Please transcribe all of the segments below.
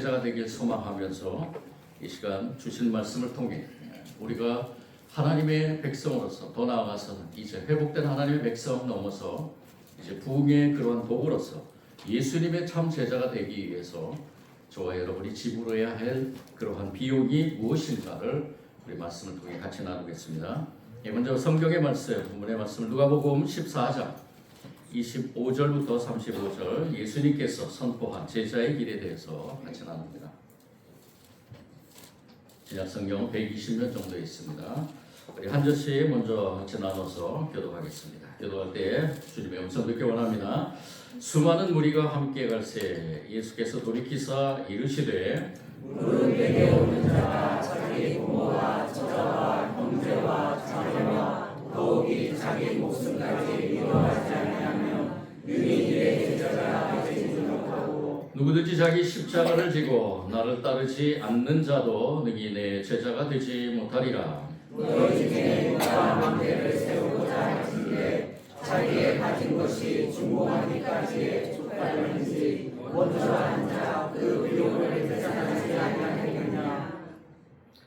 제자가 되길 소망하면서 이 시간 주신 말씀을 통해 우리가 하나님의 백성으로서, 더 나아가서 이제 회복된 하나님의 백성 넘어서 이제 부흥의 그러한 도구로서 예수님의 참 제자가 되기 위해서 저와 여러분이 지불해야 할 그러한 비용이 무엇인가를 우리 말씀을 통해 같이 나누겠습니다. 먼저 성경의 말씀, 본문의 말씀을 누가복음 14장 25절부터 35절 예수님께서 선포한 제자의 길에 대해서 같이 나눕니다. 신약 성경은 120년 정도 있습니다. 우리 한 절씩 먼저 같이 나눠서 교독하겠습니다. 교독할 때 주님의 음성 듣기 원합니다. 수많은 무리가 함께 갈새 예수께서 돌이키사 이르시되 무릇 내게 오는 자가 자기 부모와 처자와 형제와 자녀와 더욱이 자기 목숨까지 미워하지 아니하면 능히 이의 제자가 되지 못하고 누구든지 자기 십자가를 지고 나를 따르지 않는 자도 능히 내 제자가 되지 못하리라. 너희 중에 누가 망대를 세우고자 할진대 자기의 가진 것이 중공하기까지에 촉발하는지 먼저 앉아 그 비용을 계산하지 아니하겠느냐.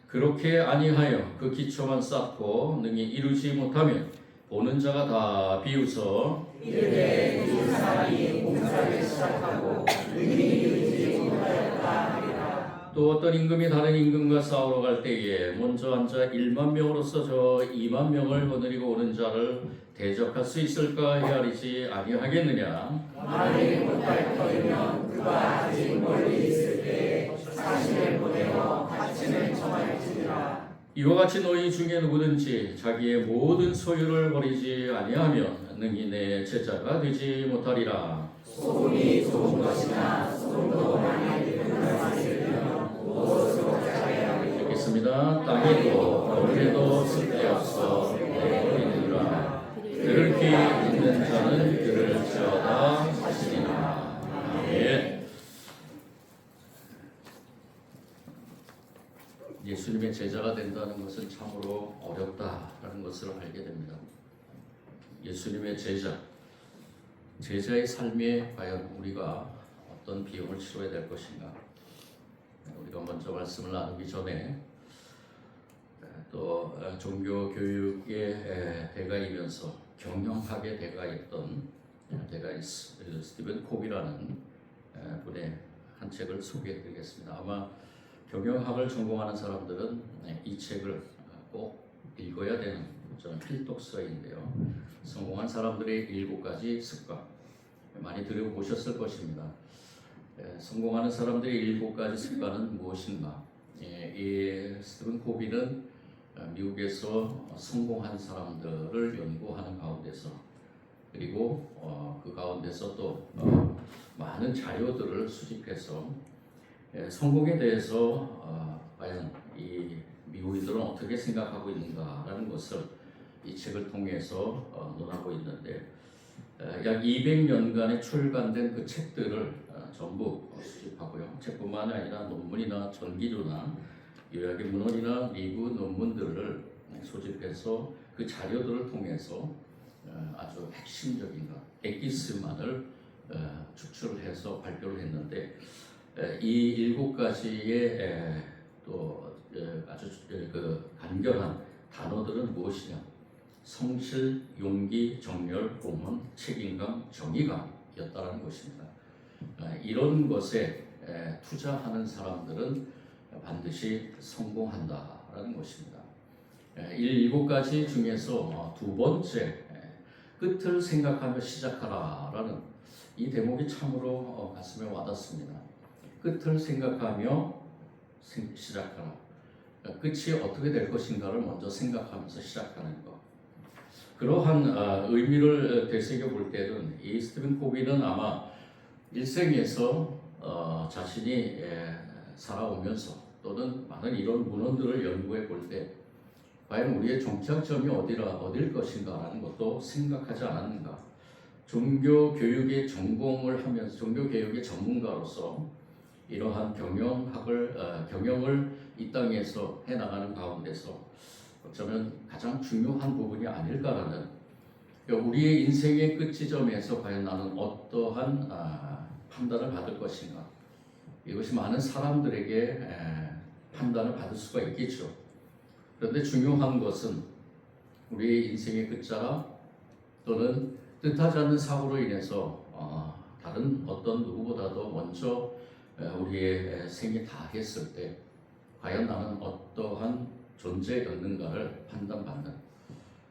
그렇게 아니하여 그 기초만 쌓고 능히 이루지 못하면 보는 자가 다 비웃어 이르되 이 사람이 공사를 시작하고 능히 이루지 못하였다 하리라. 또 어떤 임금이 다른 임금과 싸우러 갈 때에 먼저 앉아 1만 명으로서 저 2만 명을 거느리고 오는 자를 대적할 수 있을까 헤아리지 아니하겠느냐. 만일 못할 터이면 그가 아직 멀리 있을 때에 사신을 보내어 갇힘을 청할지니라. 이와 같이 너희 중에 누구든지 자기의 모든 소유를 버리지 아니하면 능히 내 제자가 되지 못하리라. 소금이 좋은 것이나 소금도 많이 들면 무엇으로 잘해야 하리요. 읽겠습니다. 땅에도 벌에도 쓸데없어 내버리느니라. 들을 귀 있는 자는 들을지어다 하시니라. 아멘. 예수님의 제자가 된다는 것은 참으로 어렵다라는 것을 알게 됩니다. 예수님의 제자의 삶에 과연 우리가 어떤 비용을 치러야 될 것인가? 우리가 먼저 말씀을 나누기 전에 또 종교 교육의 대가이면서 경영학의 대가였던 스티븐 콥이라는 분의 한 책을 소개해드리겠습니다. 아마 경영학을 전공하는 사람들은 이 책을 꼭 읽어야 되는 저는 필독서인데요. 성공한 사람들의 7가지 습관 많이 들어보셨을 것입니다. 성공하는 사람들의 7가지 습관은 무엇인가? 이 스티븐 코비는 미국에서 성공한 사람들을 연구하는 가운데서 그리고 그 가운데서 또 많은 자료들을 수집해서 성공에 대해서 과연 이 미국인들은 어떻게 생각하고 있는가라는 것을 이 책을 통해서 논하고 있는데 약 200년간에 출간된 그 책들을 전부 수집하고요. 책뿐만 아니라 논문이나 전기조나 요약의 문헌이나 리뷰 논문들을 소집해서 그 자료들을 통해서 아주 핵심적인 것, 엑기스만을 추출해서 발표를 했는데 이 7가지의 또 아주 그 간결한 단어들은 무엇이냐? 성실, 용기, 정열, 공헌, 책임감, 정의감이었다는 것입니다. 이런 것에 투자하는 사람들은 반드시 성공한다라는 것입니다. 이 7가지 중에서 두 번째 끝을 생각하며 시작하라라는 이 대목이 참으로 가슴에 와닿습니다. 끝을 생각하며 시작하라. 끝이 어떻게 될 것인가를 먼저 생각하면서 시작하는 것. 그러한 의미를 되새겨 볼 때는 이 스티븐 코비는 아마 일생에서 자신이 살아오면서 또는 많은 이런 문헌들을 연구해 볼 때 과연 우리의 정착점이 어딜 것인가라는 것도 생각하지 않았는가. 종교 교육의 전공을 하면서 종교 교육의 전문가로서 이러한 경영을 이 땅에서 해나가는 가운데서 어쩌면 가장 중요한 부분이 아닐까라는, 우리의 인생의 끝 지점에서 과연 나는 어떠한 판단을 받을 것인가, 이것이 많은 사람들에게 판단을 받을 수가 있겠죠. 그런데 중요한 것은 우리 인생의 끝자락 또는 뜻하지 않는 사고로 인해서 다른 어떤 누구보다도 먼저 우리의 생이 다했을 때 과연 나는 어떠한 존재였는가를 판단받는.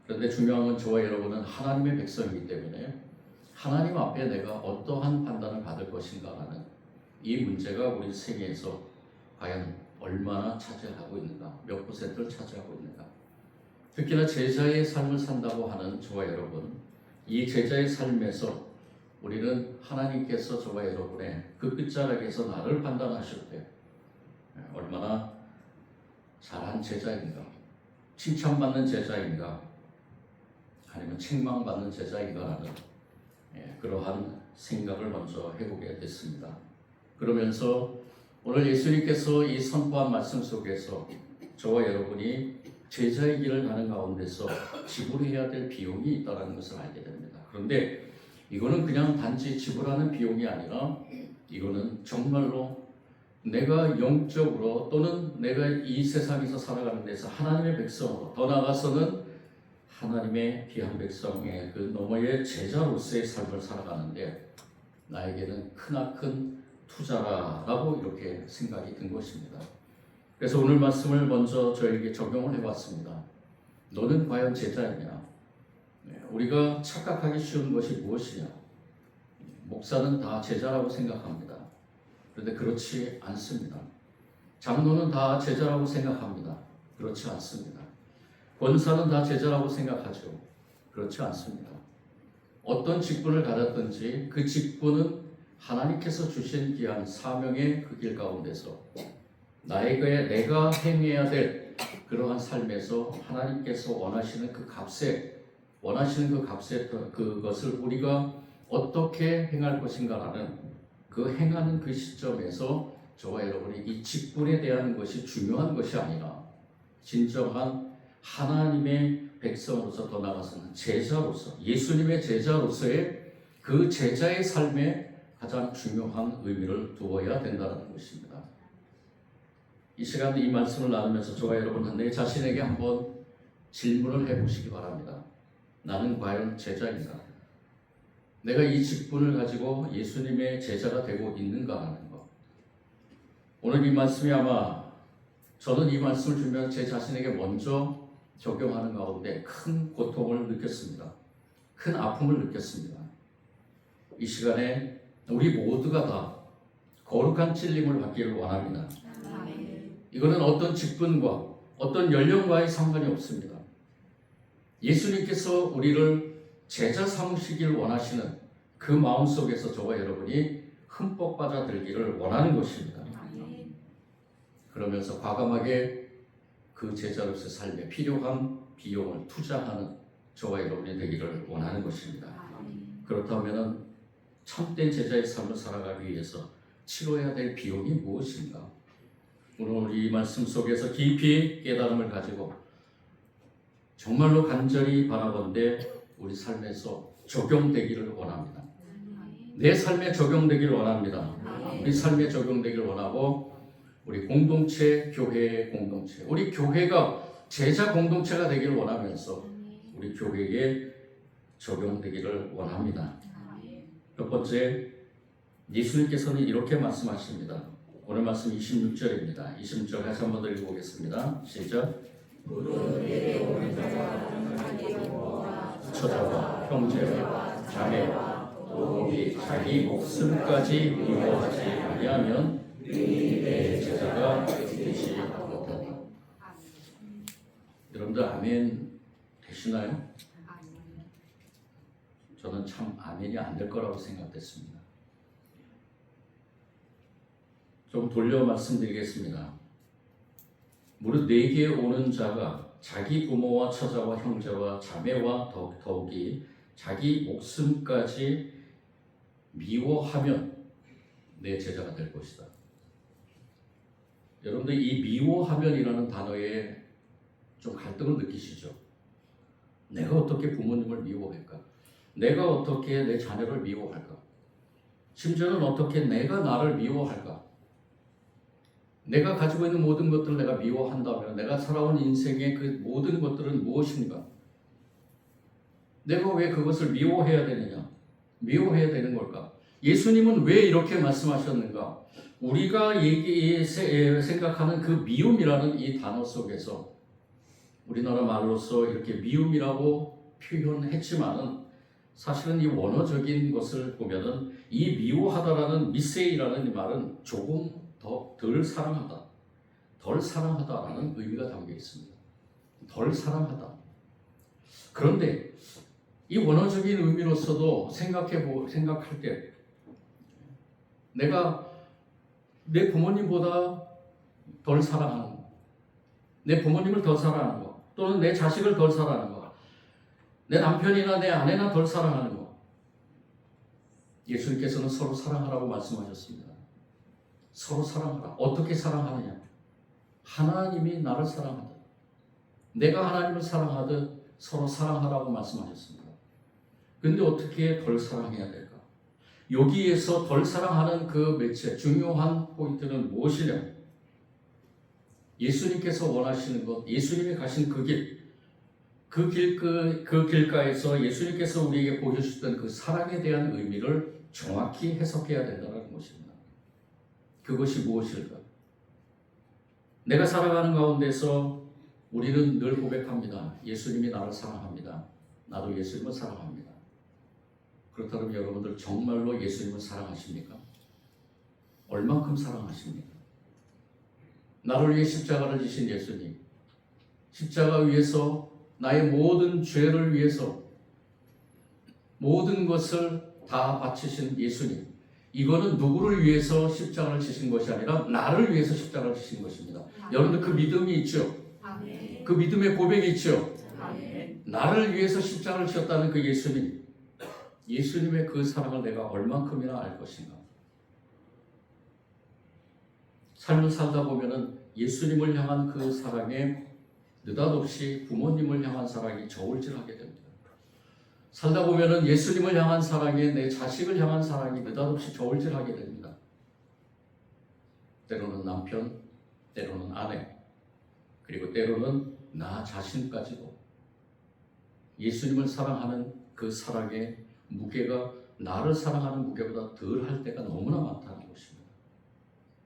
그런데 중요한 건 저와 여러분은 하나님의 백성이기 때문에 하나님 앞에 내가 어떠한 판단을 받을 것인가라는 이 문제가 우리 생애에서 과연 얼마나 차지하고 있는가, 몇 %를 차지하고 있는가. 특히나 제자의 삶을 산다고 하는 저와 여러분, 이 제자의 삶에서 우리는 하나님께서 저와 여러분의 그 끝자락에서 나를 판단하실 때 얼마나 잘한 제자인가, 칭찬받는 제자인가, 아니면 책망받는 제자인가라는 그러한 생각을 먼저 해보게 됐습니다. 그러면서 오늘 예수님께서 이 선포한 말씀 속에서 저와 여러분이 제자의 길을 가는 가운데서 지불해야 될 비용이 있다는 것을 알게 됩니다. 그런데 이거는 그냥 단지 지불하는 비용이 아니라 이거는 정말로 내가 영적으로 또는 내가 이 세상에서 살아가는 데서 하나님의 백성으로 더 나아가서는 하나님의 귀한 백성의 그 너머의 제자로서의 삶을 살아가는데 나에게는 크나큰 투자라고 이렇게 생각이 든 것입니다. 그래서 오늘 말씀을 먼저 저에게 적용을 해봤습니다. 너는 과연 제자이냐? 우리가 착각하기 쉬운 것이 무엇이냐? 목사는 다 제자라고 생각합니다. 그런데 그렇지 않습니다. 장로는 다 제자라고 생각합니다. 그렇지 않습니다. 권사는 다 제자라고 생각하죠. 그렇지 않습니다. 어떤 직분을 가졌든지 그 직분은 하나님께서 주신 귀한 사명의 그 길 가운데서 내가 행해야 될 그러한 삶에서 하나님께서 원하시는 그 값에 그것을 우리가 어떻게 행할 것인가라는 그 행하는 그 시점에서 저와 여러분이 이 직분에 대한 것이 중요한 것이 아니라 진정한 하나님의 백성으로서 더 나아가서는 제자로서 예수님의 제자로서의 그 제자의 삶에 가장 중요한 의미를 두어야 된다는 것입니다. 이 시간에 이 말씀을 나누면서 저와 여러분은 내 자신에게 한번 질문을 해보시기 바랍니다. 나는 과연 제자인가? 내가 이 직분을 가지고 예수님의 제자가 되고 있는가라는 것. 오늘 이 말씀이 아마 저는 이 말씀을 주면 제 자신에게 먼저 적용하는 가운데 큰 고통을 느꼈습니다. 큰 아픔을 느꼈습니다. 이 시간에 우리 모두가 다 거룩한 찔림을 받기를 원합니다. 이거는 어떤 직분과 어떤 연령과의 상관이 없습니다. 예수님께서 우리를 제자 삼으시길 원하시는 그 마음속에서 저와 여러분이 흠뻑 빠져들기를 원하는 것입니다. 그러면서 과감하게 그 제자로서의 삶에 필요한 비용을 투자하는 저와 여러분이 되기를 원하는 것입니다. 그렇다면 참된 제자의 삶을 살아가기 위해서 치러야 될 비용이 무엇인가? 오늘 이 말씀 속에서 깊이 깨달음을 가지고 정말로 간절히 바라본데 우리 삶에서 적용되기를 원합니다. 내 삶에 적용되기를 원합니다. 우리 삶에 적용되기를 원하고 우리 공동체, 교회의 공동체, 우리 교회가 제자 공동체가 되기를 원하면서 우리 교회에 적용되기를 원합니다. 첫 번째, 예수님께서는 이렇게 말씀하십니다. 오늘 말씀 26절입니다. 26절 다시 한번 더 읽어보겠습니다. 시작. 처자와 형제와 자매와 도둑이 자기 목숨까지 미워하지 아니하면 내 제자가 되시 못하니. 여러분들 아멘 되시나요? 저는 참 아멘이 안 될 거라고 생각됐습니다. 좀 돌려 말씀드리겠습니다. 무릇 내게 오는 자가 자기 부모와 처자와 형제와 자매와 더욱이 자기 목숨까지 미워하면 내 제자가 될 것이다. 여러분들 이 미워하면이라는 단어에 좀 갈등을 느끼시죠? 내가 어떻게 부모님을 미워할까? 내가 어떻게 내 자녀를 미워할까? 심지어는 어떻게 내가 나를 미워할까? 내가 가지고 있는 모든 것들을 내가 미워한다면 내가 살아온 인생의 그 모든 것들은 무엇인가? 내가 왜 그것을 미워해야 되느냐? 미워해야 되는 걸까? 예수님은 왜 이렇게 말씀하셨는가? 우리가 생각하는 그 미움이라는 이 단어 속에서 우리나라 말로서 이렇게 미움이라고 표현했지만은 사실은 이 원어적인 것을 보면은 이 미워하다라는 미세이라는 이 말은 조금 더 덜 사랑하다, 덜 사랑하다라는 의미가 담겨 있습니다. 덜 사랑하다. 그런데 이 원어적인 의미로서도 생각할 때 내가 내 부모님보다 덜 사랑하는 거, 내 부모님을 더 사랑하는 거, 또는 내 자식을 덜 사랑하는 거, 내 남편이나 내 아내나 덜 사랑하는 거. 예수님께서는 서로 사랑하라고 말씀하셨습니다. 서로 사랑하라. 어떻게 사랑하느냐? 하나님이 나를 사랑하듯, 내가 하나님을 사랑하듯 서로 사랑하라고 말씀하셨습니다. 근데 어떻게 덜 사랑해야 될까? 여기에서 덜 사랑하는 그 매체, 중요한 포인트는 무엇이냐? 예수님께서 원하시는 것, 예수님이 가신 그 길가에서 예수님께서 우리에게 보여주셨던 그 사랑에 대한 의미를 정확히 해석해야 된다는 것입니다. 그것이 무엇일까? 내가 살아가는 가운데서 우리는 늘 고백합니다. 예수님이 나를 사랑합니다. 나도 예수님을 사랑합니다. 그렇다면 여러분들 정말로 예수님을 사랑하십니까? 얼만큼 사랑하십니까? 나를 위해 십자가를 지신 예수님, 십자가 위에서 나의 모든 죄를 위해서 모든 것을 다 바치신 예수님, 이거는 누구를 위해서 십자가를 지신 것이 아니라 나를 위해서 십자가를 지신 것입니다. 여러분들 그 믿음이 있죠? 그 믿음의 고백이 있죠? 나를 위해서 십자가를 지었다는 그 예수님, 예수님의 그 사랑을 내가 얼만큼이나 알 것인가? 삶을 살다 보면은 예수님을 향한 그 사랑에 느닷없이 부모님을 향한 사랑이 저울질하게 됩니다. 살다 보면은 예수님을 향한 사랑에 내 자식을 향한 사랑이 느닷없이 저울질하게 됩니다. 때로는 남편, 때로는 아내, 그리고 때로는 나 자신까지도 예수님을 사랑하는 그 사랑의 무게가 나를 사랑하는 무게보다 덜 할 때가 너무나 많다는 것입니다.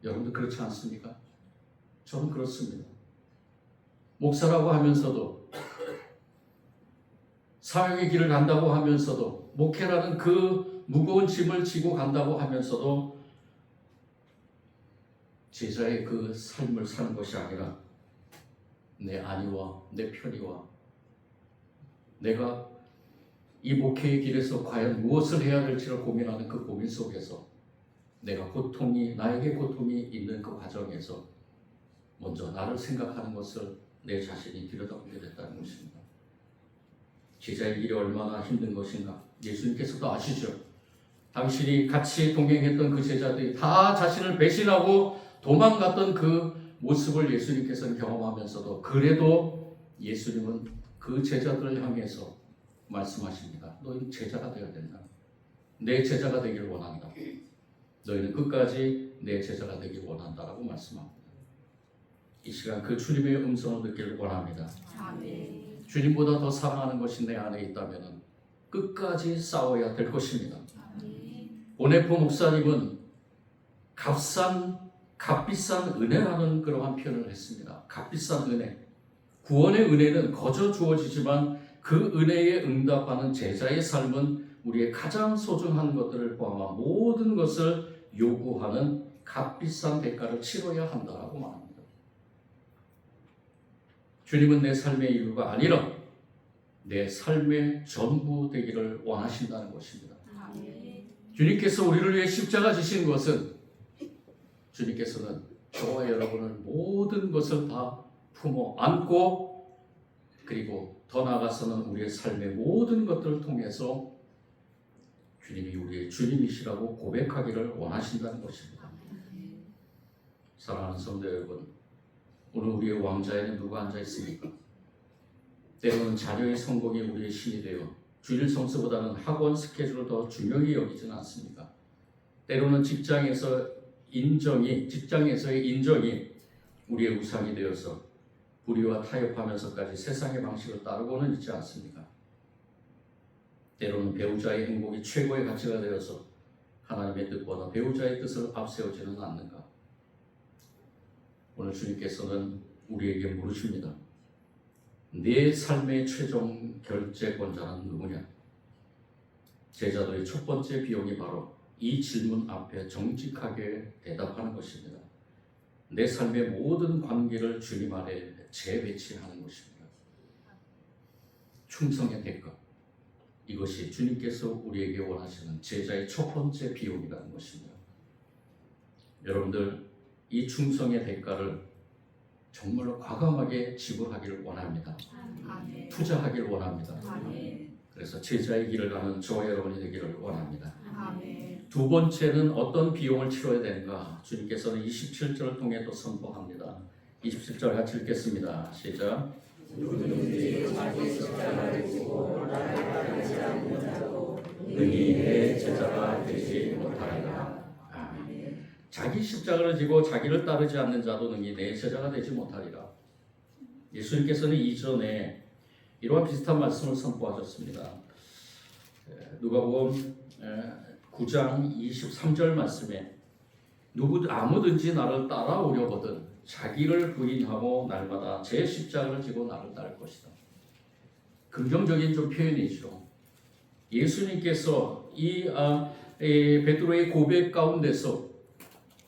여러분들 그렇지 않습니까? 저는 그렇습니다. 목사라고 하면서도, 사명의 길을 간다고 하면서도, 목회라는 그 무거운 짐을 지고 간다고 하면서도 제자의 그 삶을 사는 것이 아니라 내 안위와 내 편의와 내가 이 목회의 길에서 과연 무엇을 해야 될지를 고민하는 그 고민 속에서 나에게 고통이 있는 그 과정에서 먼저 나를 생각하는 것을 내 자신이 들여다보게 됐다는 것입니다. 제자의 길이 얼마나 힘든 것인가 예수님께서도 아시죠. 당신이 같이 동행했던 그 제자들이 다 자신을 배신하고 도망갔던 그 모습을 예수님께서는 경험하면서도 그래도 예수님은 그 제자들을 향해서 말씀하십니다. 너희는 제자가 되어야 된다. 내 제자가 되기를 원한다. 너희는 끝까지 내 제자가 되기를 원한다라고 말씀합니다. 이 시간 그 주님의 음성을 듣기를 원합니다. 아멘. 주님보다 더 사랑하는 것이 내 안에 있다면 끝까지 싸워야 될 것입니다. 오네포 목사님은 값비싼 은혜라는 그러한 표현을 했습니다. 값비싼 은혜. 구원의 은혜는 거저 주어지지만 그 은혜에 응답하는 제자의 삶은 우리의 가장 소중한 것들을 포함한 모든 것을 요구하는 값비싼 대가를 치러야 한다라고 말합니다. 주님은 내 삶의 이유가 아니라 내 삶의 전부 되기를 원하신다는 것입니다. 주님께서 우리를 위해 십자가 지신 것은 주님께서는 저와 여러분을 모든 것을 다 품어 안고 그리고 더 나아가서는 우리의 삶의 모든 것들을 통해서 주님이 우리의 주님이시라고 고백하기를 원하신다는 것입니다. 사랑하는 성도 여러분, 오늘 우리의 왕자에는 누가 앉아 있습니까? 때로는 자녀의 성공이 우리의 신이 되어 주일 성수보다는 학원 스케줄을 더 중요히 여기지는 않습니까? 때로는 직장에서 인정이, 직장에서의 인정이 우리의 우상이 되어서 불의와 타협하면서까지 세상의 방식을 따르고는 있지 않습니까? 때로는 배우자의 행복이 최고의 가치가 되어서 하나님의 뜻보다 배우자의 뜻을 앞세우지는 않는가? 오늘 주님께서는 우리에게 물으십니다. 내 삶의 최종 결재권자는 누구냐? 제자들의 첫 번째 비용이 바로 이 질문 앞에 정직하게 대답하는 것입니다. 내 삶의 모든 관계를 주님 아래 재배치하는 것입니다. 충성의 대가. 이것이 주님께서 우리에게 원하시는 제자의 첫 번째 비용이라는 것입니다. 여러분들, 이 충성의 대가를 정말로 과감하게 지불하기를 원합니다. 아멘. 투자하기를 원합니다. 아멘. 그래서 제자의 길을 가는 저와 여러분이 되기를 원합니다. 아멘. 두 번째는 어떤 비용을 치러야 되는가? 주님께서는 27절을 통해 또 선포합니다. 27절 같이 읽겠습니다. 시작. 누구든지 자기 십자가를 지고 나를 따르지 않는 자도 능히 내 제자가 되지 못하리라. 아멘. 자기 십자가를 지고 자기를 따르지 않는 자도 능히 내 제자가 되지 못하리라. 예수님께서는 이전에 이러한 비슷한 말씀을 선포하셨습니다. 누가복음 9장 23절 말씀에 아무든지 나를 따라오려거든 자기를 부인하고 날마다 제 십자가를 지고 나를 따를 것이다. 긍정적인 좀 표현이죠. 예수님께서 이 베드로의 고백 가운데서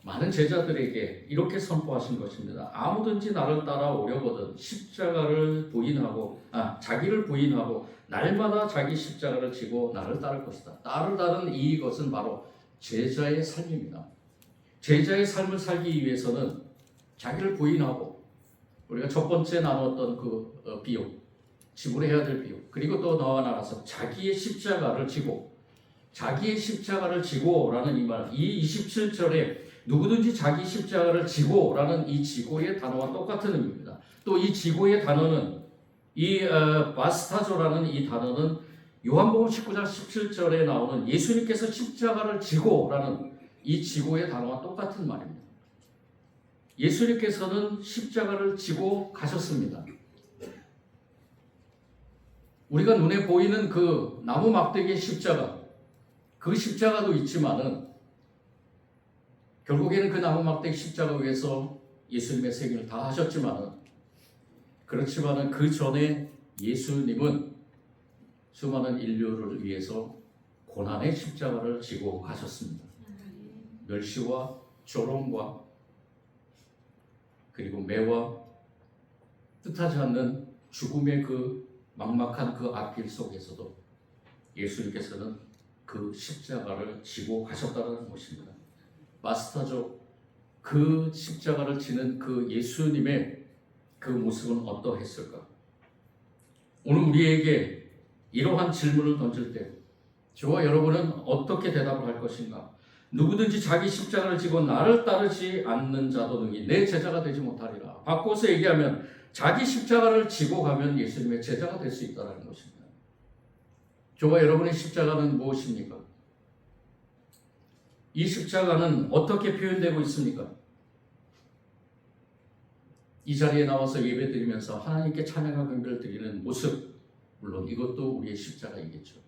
많은 제자들에게 이렇게 선포하신 것입니다. 아무든지 나를 따라오려거든 십자가를 부인하고 자기를 부인하고 날마다 자기 십자가를 지고 나를 따를 것이다. 따르다는 이것은 바로 제자의 삶입니다. 제자의 삶을 살기 위해서는 자기를 부인하고 우리가 첫 번째 나눴던 그 비용, 지불해야 될 비용, 그리고 또 나와 나가서 자기의 십자가를 지고라는 이 말, 이 27절에 누구든지 자기 십자가를 지고라는 이 지고의 단어와 똑같은 의미입니다. 또 이 지고의 단어는 이 바스타조라는 이 단어는 요한복음 19장 17절에 나오는 예수님께서 십자가를 지고라는 이 지고의 단어와 똑같은 말입니다. 예수님께서는 십자가를 지고 가셨습니다. 우리가 눈에 보이는 그 나무 막대기의 십자가, 그 십자가도 있지만은 결국에는 그 나무 막대기 십자가 위에서 예수님의 생일을 다 하셨지만은 그렇지만은 그 전에 예수님은 수많은 인류를 위해서 고난의 십자가를 지고 가셨습니다. 멸시와 조롱과 그리고 매와 뜻하지 않는 죽음의 그 막막한 그 앞길 속에서도 예수님께서는 그 십자가를 지고 가셨다는 것입니다. 마스터죠. 그 십자가를 지는 그 예수님의 그 모습은 어떠했을까? 오늘 우리에게 이러한 질문을 던질 때 저와 여러분은 어떻게 대답을 할 것인가? 누구든지 자기 십자가를 지고 나를 따르지 않는 자도 능히 내 제자가 되지 못하리라. 바꿔서 얘기하면 자기 십자가를 지고 가면 예수님의 제자가 될 수 있다는 것입니다. 저와 여러분의 십자가는 무엇입니까? 이 십자가는 어떻게 표현되고 있습니까? 이 자리에 나와서 예배드리면서 하나님께 찬양과 경배를 드리는 모습, 물론 이것도 우리의 십자가이겠죠.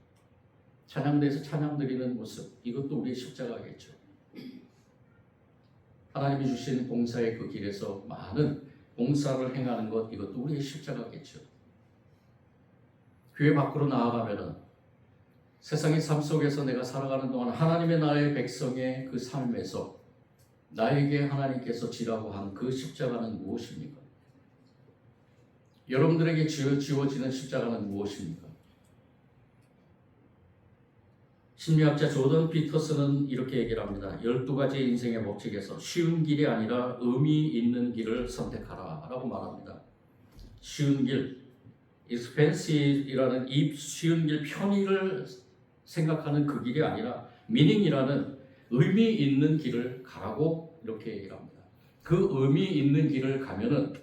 찬양대에서 찬양 드리는 모습, 이것도 우리의 십자가겠죠. 하나님이 주신 봉사의 그 길에서 많은 봉사를 행하는 것, 이것도 우리의 십자가겠죠. 교회 밖으로 나아가면은 세상의 삶 속에서 내가 살아가는 동안 하나님의 나의 백성의 그 삶에서 나에게 하나님께서 지라고 한 그 십자가는 무엇입니까? 여러분들에게 지워지는 십자가는 무엇입니까? 심리학자 조던 피터슨은 이렇게 얘기를 합니다. 12가지 인생의 법칙에서 쉬운 길이 아니라 의미 있는 길을 선택하라 라고 말합니다. 쉬운 길, expensive이라는 이 쉬운 길, 편의를 생각하는 그 길이 아니라 meaning이라는 의미 있는 길을 가라고 이렇게 얘기를 합니다. 그 의미 있는 길을 가면은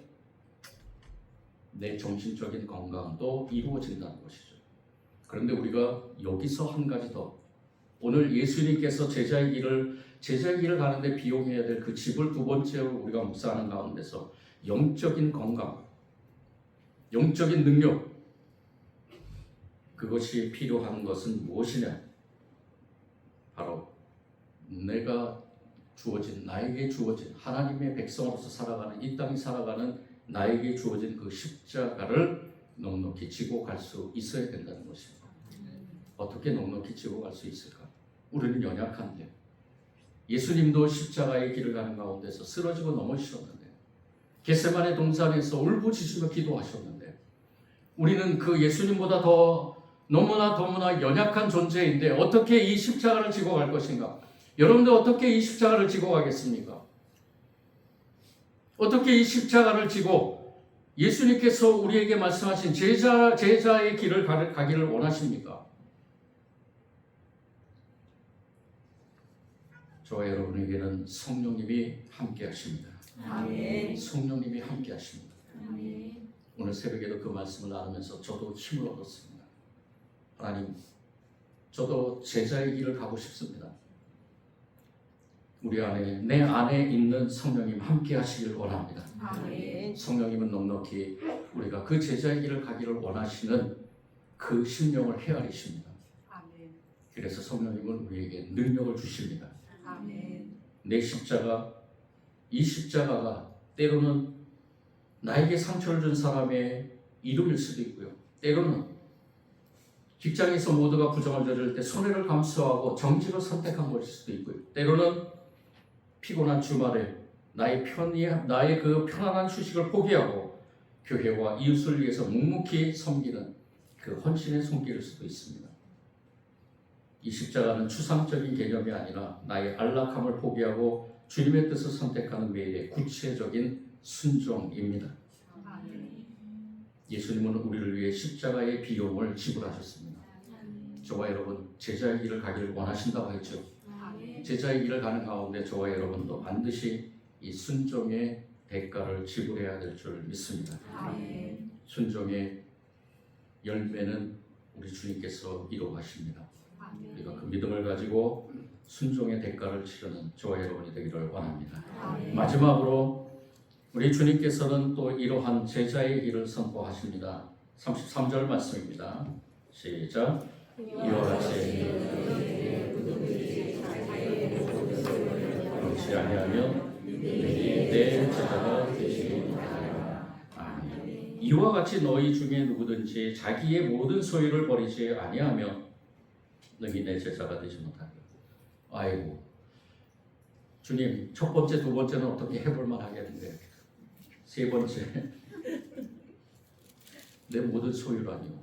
내 정신적인 건강도 이루어진다는 것이죠. 그런데 우리가 여기서 한 가지 더 오늘 예수님께서 제자의 길을 가는데 비용해야 될 그 집을 두 번째로 우리가 묵상하는 가운데서 영적인 건강, 영적인 능력, 그것이 필요한 것은 무엇이냐? 바로 나에게 주어진 하나님의 백성으로서 살아가는, 이 땅에 살아가는 나에게 주어진 그 십자가를 넉넉히 지고 갈 수 있어야 된다는 것입니다. 어떻게 넉넉히 지고 갈 수 있을까? 우리는 연약한데, 예수님도 십자가의 길을 가는 가운데서 쓰러지고 넘어지셨는데, 겟세마네 동산에서 울부짖으며 기도하셨는데, 우리는 그 예수님보다 너무나 연약한 존재인데 어떻게 이 십자가를 지고 갈 것인가? 여러분들 어떻게 이 십자가를 지고 가겠습니까? 어떻게 이 십자가를 지고 예수님께서 우리에게 말씀하신 제자의 길을 가기를 원하십니까? 저와 여러분에게는 성령님이 함께 하십니다. 아멘. 성령님이 함께 하십니다. 아멘. 오늘 새벽에도 그 말씀을 나누면서 저도 힘을 얻었습니다. 하나님, 저도 제자의 길을 가고 싶습니다. 내 안에 있는 성령님 함께 하시길 원합니다. 아멘. 성령님은 넉넉히 우리가 그 제자의 길을 가기를 원하시는 그 심령을 헤아리십니다. 아멘. 그래서 성령님은 우리에게 능력을 주십니다. 아멘. 이 십자가가 때로는 나에게 상처를 준 사람의 이름일 수도 있고요. 때로는 직장에서 모두가 부정을 저질 때 손해를 감수하고 정직을 선택한 것일 수도 있고요. 때로는 피곤한 주말에 나의 그 편안한 휴식을 포기하고 교회와 이웃을 위해서 묵묵히 섬기는 그 헌신의 손길일 수도 있습니다. 이 십자가는 추상적인 개념이 아니라 나의 안락함을 포기하고 주님의 뜻을 선택하는 매일의 구체적인 순종입니다. 예수님은 우리를 위해 십자가의 비용을 지불하셨습니다. 저와 여러분 제자의 길을 가기를 원하신다고 했죠. 제자의 길을 가는 가운데 저와 여러분도 반드시 이 순종의 대가를 지불해야 될 줄 믿습니다. 순종의 열매는 우리 주님께서 이루어가십니다. 우리가 그 믿음을 가지고 순종의 대가를 치르는 저와 여러분이 되기를 원합니다. 마지막으로 우리 주님께서는 또 이러한 제자의 길을 선포하십니다. 33절 말씀입니다. 시작. 이와 같이 그렇지 아니하면 내 제자가 되시기 바랍니다. 아멘. 이와 같이 너희 중에 누구든지 자기의 모든 소유를 버리지 아니하면 너희 내 제자가 되지 못하리라. 아이고, 주님, 첫 번째, 두 번째는 어떻게 해볼 만하겠는데 세 번째, 내 모든 소유라니요.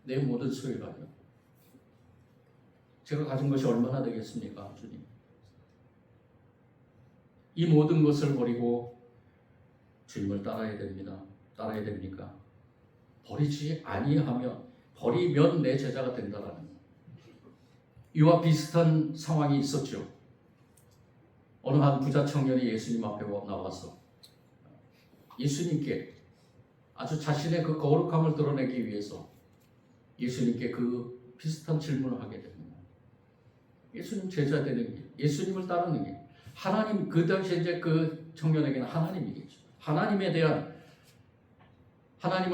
내 모든 소유라니요. 제가 가진 것이 얼마나 되겠습니까, 주님? 이 모든 것을 버리고 주님을 따라야 됩니다. 따라야 됩니까? 버리면 내 제자가 된다라는 것. 이와 비슷한 상황이 있었죠. 어느 한 부자 청년이 예수님 앞에 나와서 예수님께 아주 자신의 그 거룩함을 드러내기 위해서 예수님께 그 비슷한 질문을 하게 됩니다. 예수님 제자 되는 길, 예수님을 따르는 길. 하나님, 그 당시에 이제 그 청년에게는 하나님이겠죠. 하나님을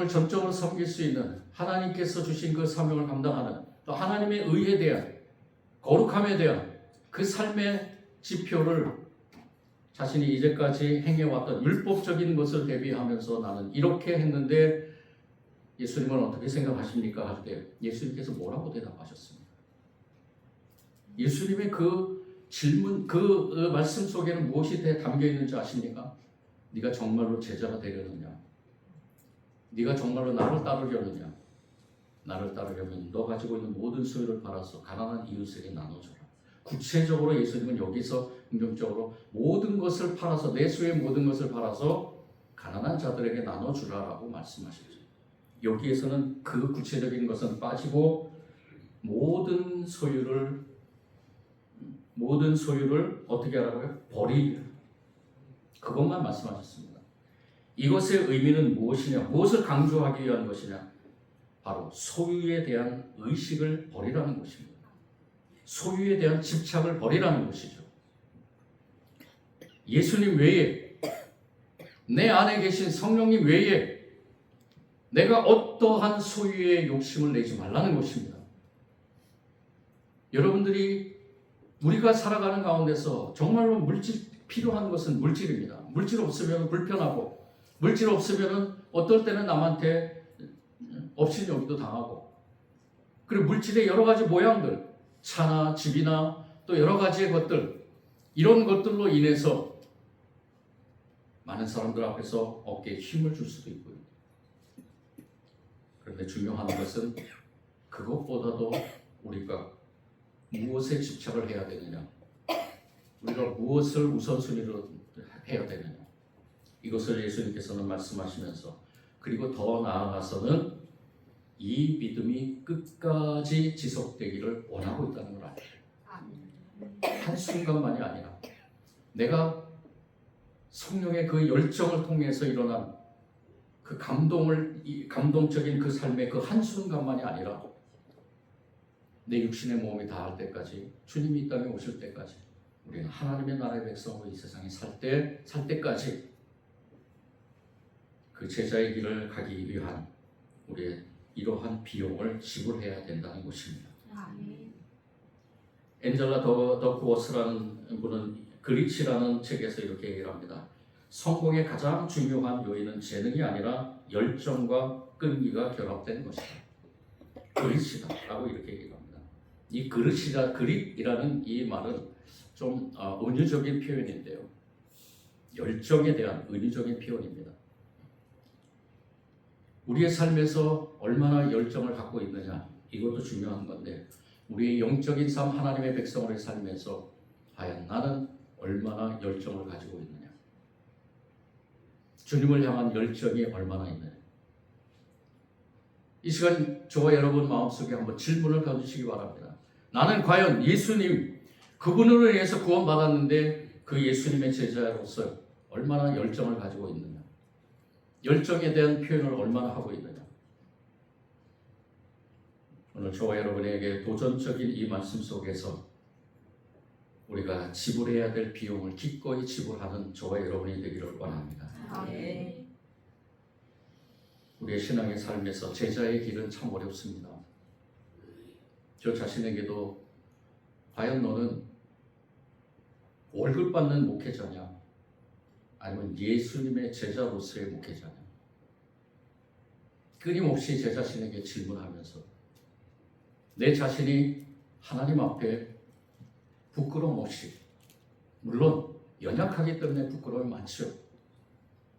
전적으로 섬길 수 있는 하나님께서 주신 그 사명을 감당하는 또 하나님의 의에 대한 거룩함에 대한 그 삶의 지표를 자신이 이제까지 행해왔던 율법적인 것을 대비하면서 나는 이렇게 했는데 예수님은 어떻게 생각하십니까? 할 때 예수님께서 뭐라고 대답하셨습니까? 예수님의 그 질문, 그 말씀 속에는 무엇이 담겨 있는지 아십니까? 네가 정말로 제자가 되려느냐? 네가 정말로 나를 따르려느냐? 나를 따르려면 너 가지고 있는 모든 소유를 팔아서 가난한 이웃에게 나눠줘라. 구체적으로 예수님은 여기서 긍정적으로 모든 것을 팔아서, 내 소유의 모든 것을 팔아서 가난한 자들에게 나눠주라라고 말씀하셨죠. 여기에서는 그 구체적인 것은 빠지고 모든 소유를 어떻게 하라고요? 버리라. 그것만 말씀하셨습니다. 이것의 의미는 무엇이냐? 무엇을 강조하기 위한 것이냐? 바로 소유에 대한 의식을 버리라는 것입니다. 소유에 대한 집착을 버리라는 것이죠. 예수님 외에, 내 안에 계신 성령님 외에 내가 어떠한 소유의 욕심을 내지 말라는 것입니다. 여러분들이 우리가 살아가는 가운데서 정말로 필요한 것은 물질입니다. 물질 없으면 불편하고, 물질 없으면 어떨 때는 남한테 업신여기도 당하고, 그리고 물질의 여러 가지 모양들, 차나 집이나 또 여러 가지의 것들, 이런 것들로 인해서 많은 사람들 앞에서 어깨에 힘을 줄 수도 있고요. 그런데 중요한 것은 그것보다도 우리가 무엇에 집착을 해야 되느냐, 우리가 무엇을 우선순위로 해야 되느냐, 이것을 예수님께서는 말씀하시면서, 그리고 더 나아가서는 이 믿음이 끝까지 지속되기를 원하고 있다는 걸 알아요. 한순간만이 아니라 내가 성령의 그 열정을 통해서 일어난 그 감동적인 그 삶의 그 한순간만이 아니라 내 육신의 몸이 다할 때까지, 주님이 이 땅에 오실 때까지, 우리는 하나님의 나라의 백성으로 이 세상에 살 때까지 그 제자의 길을 가기 위한 우리의 이러한 비용을 지불해야 된다는 것입니다. 엔젤라 더크워스라는 분은 그리치라는 책에서 이렇게 얘기를 합니다. 성공의 가장 중요한 요인은 재능이 아니라 열정과 끈기가 결합된 것이다. 그리치다라고 이렇게 얘기합니다. 이 그릿이라는 이 말은 좀 은유적인 표현인데요. 열정에 대한 은유적인 표현입니다. 우리의 삶에서 얼마나 열정을 갖고 있느냐, 이것도 중요한 건데, 우리의 영적인 삶, 하나님의 백성으로의 삶에서 과연 나는 얼마나 열정을 가지고 있느냐, 주님을 향한 열정이 얼마나 있느냐. 이 시간 저와 여러분 마음속에 한번 질문을 가지시기 바랍니다. 나는 과연 예수님, 그분으로 인해서 구원받았는데 그 예수님의 제자로서 얼마나 열정을 가지고 있느냐, 열정에 대한 표현을 얼마나 하고 있느냐. 오늘 저와 여러분에게 도전적인 이 말씀 속에서 우리가 지불해야 될 비용을 기꺼이 지불하는 저와 여러분이 되기를 원합니다. 아멘. 우리의 신앙의 삶에서 제자의 길은 참 어렵습니다. 저 자신에게도 과연 너는 월급 받는 목회자냐, 아니면 예수님의 제자로서의 목회자냐, 끊임없이 제 자신에게 질문하면서 내 자신이 하나님 앞에 부끄러움 없이, 물론 연약하기 때문에 부끄러움이 많죠.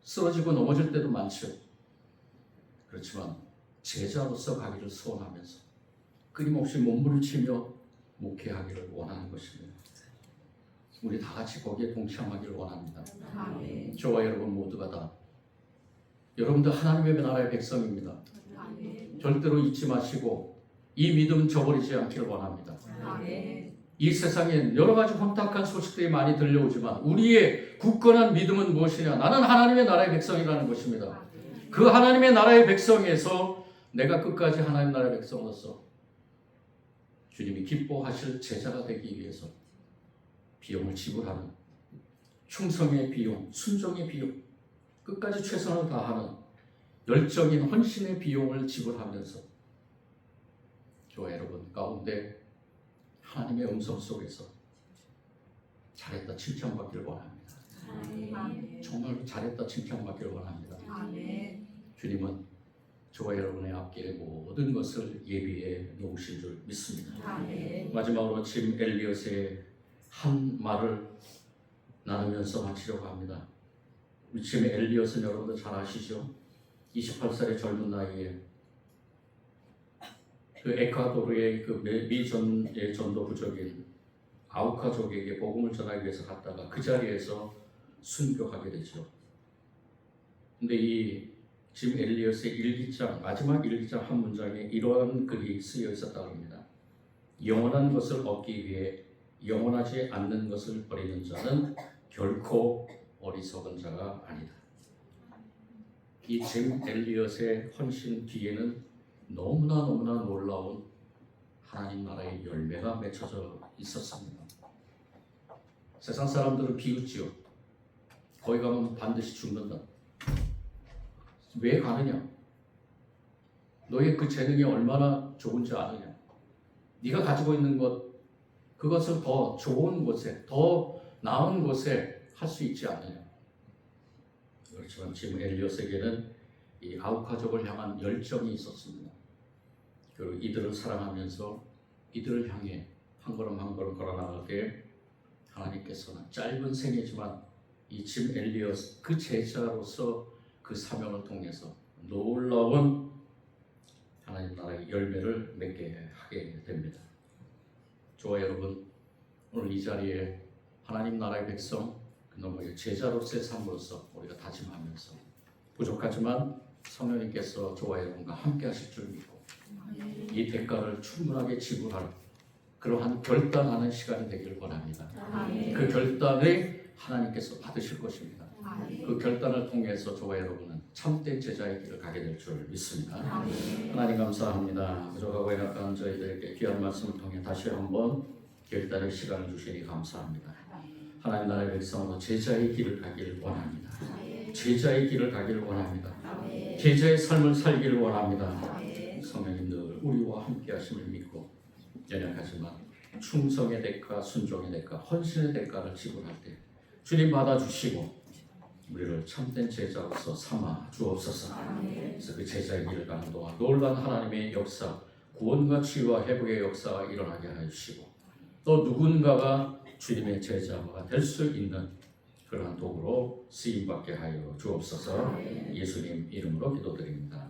쓰러지고 넘어질 때도 많죠. 그렇지만 제자로서 가기를 소원하면서 끊임없이 몸부림치며 목회하기를 원하는 것입니다. 우리 다 같이 거기에 동참하기를 원합니다. 아멘. 저와 여러분 모두가 다 여러분들 하나님의 나라의 백성입니다. 아멘. 절대로 잊지 마시고 이 믿음 저버리지 않기를 원합니다. 아멘. 이 세상엔 여러 가지 혼탁한 소식들이 많이 들려오지만 우리의 굳건한 믿음은 무엇이냐? 나는 하나님의 나라의 백성이라는 것입니다. 그 하나님의 나라의 백성에서 내가 끝까지 하나님 나라의 백성으로서 주님이 기뻐하실 제자가 되기 위해서 비용을 지불하는, 충성의 비용, 순종의 비용, 끝까지 최선을 다하는 열정인 헌신의 비용을 지불하면서 저와 여러분 가운데 하나님의 음성 속에서 잘했다 칭찬받기를 원합니다. 아멘. 정말 잘했다 칭찬받기를 원합니다. 아멘. 주님은 저와 여러분의 앞길에 모든 것을 예비해 놓으신 줄 믿습니다. 아멘. 마지막으로 짐 엘리엇의 한 말을 나누면서 마치려고 합니다. 우리 짐 엘리엇은 여러분들 잘 아시죠? 28살의 젊은 나이에 그 에콰도르의 그 미전의 전도 부족인 아우카족에게 복음을 전하기 위해서 갔다가 그 자리에서 순교하게 되죠. 근데 이 짐 엘리엇의 일기장, 마지막 일기장 한 문장에 이러한 글이 쓰여 있었다고 합니다. 영원한 것을 얻기 위해 영원하지 않는 것을 버리는 자는 결코 어리석은 자가 아니다. 이 짐 엘리엇의 헌신 뒤에는 너무나 놀라운 하나님 나라의 열매가 맺혀져 있었습니다. 세상 사람들은 비웃지요. 거기 가면 반드시 죽는다. 왜 가느냐? 너의 그 재능이 얼마나 좋은지 아느냐? 네가 가지고 있는 것, 그것을 더 좋은 곳에, 더 나은 곳에 할 수 있지 않느냐? 그렇지만 지금 엘리엇에게는 이 아우카족을 향한 열정이 있었습니다. 그리고 이들을 사랑하면서 이들을 향해 한 걸음 한 걸음 걸어나가게 하나님께서는 짧은 생애지만 이 짐 엘리엇 그 제자로서 그 사명을 통해서 놀라운 하나님 나라의 열매를 맺게 하게 됩니다. 저와 여러분, 오늘 이 자리에 하나님 나라의 백성 그놈의 제자로서의 삶으로서 우리가 다짐하면서 부족하지만 성령님께서 저와 여러분과 함께 하실 줄 믿고 이 대가를 충분하게 지불할 그러한 결단하는 시간이 되기를 원합니다. 그 결단을 하나님께서 받으실 것입니다. 그 결단을 통해서 저와 여러분은 참된 제자의 길을 가게 될 줄 믿습니다. 하나님 감사합니다. 부족하고 연약한 저희들에게 귀한 말씀을 통해 다시 한번 결단의 시간을 주시니 감사합니다. 하나님 나라의 백성으로 제자의 길을 가기를 원합니다. 제자의 길을 가기를 원합니다. 제자의 삶을 살기를 원합니다. 성령님 늘 우리와 함께 하심을 믿고 연약하지만 충성의 대가, 순종의 대가, 헌신의 대가를 지불할 때 주님 받아주시고 우리를 참된 제자로서 삼아 주옵소서. 그래서 그 제자의 길을 가는 동안 놀라운 하나님의 역사, 구원과 치유와 회복의 역사가 일어나게 하시고 또 누군가가 주님의 제자가 될 수 있는 그러한 도구로 쓰임받게 하여 주옵소서. 예수님 이름으로 기도드립니다.